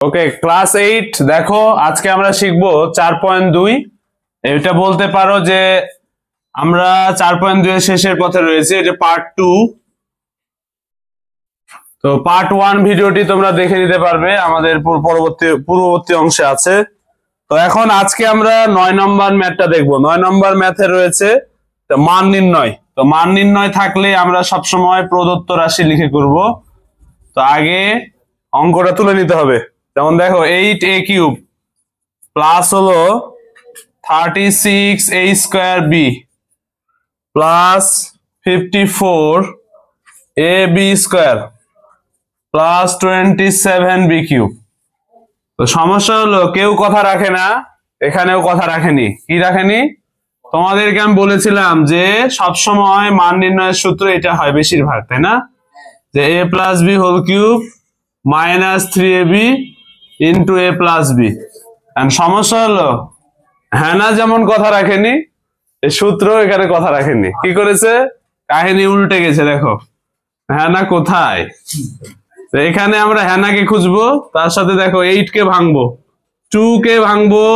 ওকে, class 8 দেখো, আজকে আমরা শিখবো 4.2। এটা বলতে পারো যে আমরা 4.2 এর শেষের পথে রয়েছি। এটা পার্ট 2। তো পার্ট 1 ভিডিওটি তোমরা দেখে নিতে পারবে, আমাদের পূর্ববর্তী অংশে আছে। তো এখন আজকে আমরা 9 নম্বর ম্যাথটা দেখবো। 9 নম্বর ম্যাথে রয়েছে মান নির্ণয়। তো মান নির্ণয় থাকলে আমরা সবসময় প্রদত্ত রাশি লিখে করব। তো আগে অঙ্কটা তুলে নিতে হবে। যেমন দেখো 8a³ প্লাস হলো 36a² b plus 54ab² plus 27b³ তো সমস্যা হলো কেউ কথা রাখে না, এখানেও কথা রাখেনি। কি রাখেনি? তোমাদেরকে আমি বলেছিলাম যে সবসময় মান নির্ণয়ের সূত্র এটা হয় বেশিরভাগ, তাই না? যে a+b³ -3ab ইন্টু a+b। সমস্যা হলো হ্যানা যেমন কথা রাখেনি, এই সূত্র এখানে কথা রাখেনি। কি করেছে? কাহিনী উল্টে গেছে। দেখো হ্যানা কোথায়? এখানে আমরা হ্যানাকে খুঁজবো, তার সাথে দেখো 8 কে ভাঙবো, 2 কে ভাঙবো,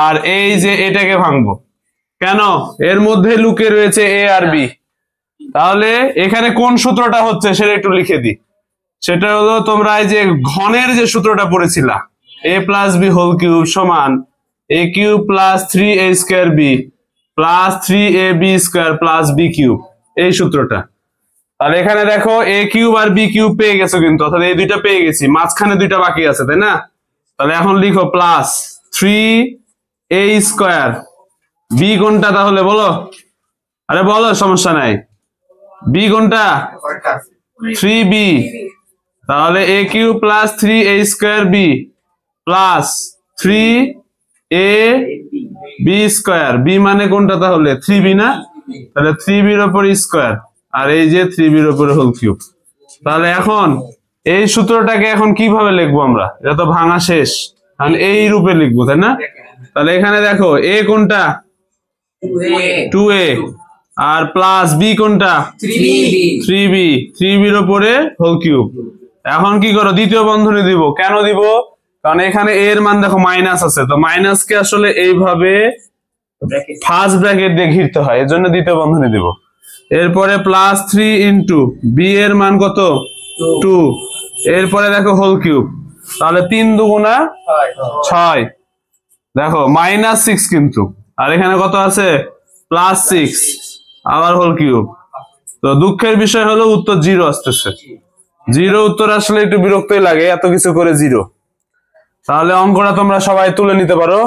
আর এই যে এটাকে ভাঙবো। কেন? এর মধ্যে লুকে রয়েছে a আর b। তাহলে এখানে কোন সূত্রটা হচ্ছে সেটা একটু লিখে দিই। সেটা হলো তোমরা এই যে ঘনের যে সূত্রটা পড়েছিলা, a+b³ সমান a³ plus 3a² b plus 3ab² plus b³, এই সূত্রটা। তাহলে এখানে দেখো a³ আর b³ পেয়ে গেছো, কিন্তু অর্থাৎ এই দুইটা পেয়ে গেছি, মাঝখানে দুইটা বাকি আছে, তাই না? তাহলে এখন লিখো প্লাস 3a²। b কোনটা তাহলে বলো? আরে বলো, সমস্যা নাই। b কোনটা? 3b। তাহলে a³ plus 3a² b plus 3ab²। b মানে কোনটা তাহলে? 3b না? তাহলে 3b এর উপর স্কয়ার, আর এই যে 3b এর উপর হোল কিউব। তাহলে এখন এই সূত্রটাকে এখন কিভাবে লিখবো আমরা? এটা তো ভাঙা শেষ, তাহলে এই রূপে লিখবো, তাই না? তাহলে এখানে দেখো a কোনটা? 2a। আর প্লাস b কোনটা? 3b। 3b এর উপরে হোল কিউব। এখন কি করো? দ্বিতীয় বন্ধনী দিব। কেন দিব? কারণ এখানে a এর মান দেখো মাইনাস আছে, তো মাইনাসকে আসলে এইভাবে ফার্স্ট ব্র্যাকেট দিয়ে ঘিরতে হয়, এর জন্য দ্বিতীয় বন্ধনী দিব। এরপরে প্লাস 3 ইন্টু b এর মান কত? 2। এরপরে দেখো হোল কিউব। তাহলে 3 দুগুণা 6। দেখো -6 কিন্তু, আর এখানে কত আছে? +6, আবার হোল কিউব। তো দুঃখের বিষয় হলো উত্তর 0 আসতেছে। 0 উত্তর আসলে একটু বিরক্তই লাগে, এত কিছু করে 0। তাহলে অঙ্কটা তোমরা সবাই তুলে নিতে পারো।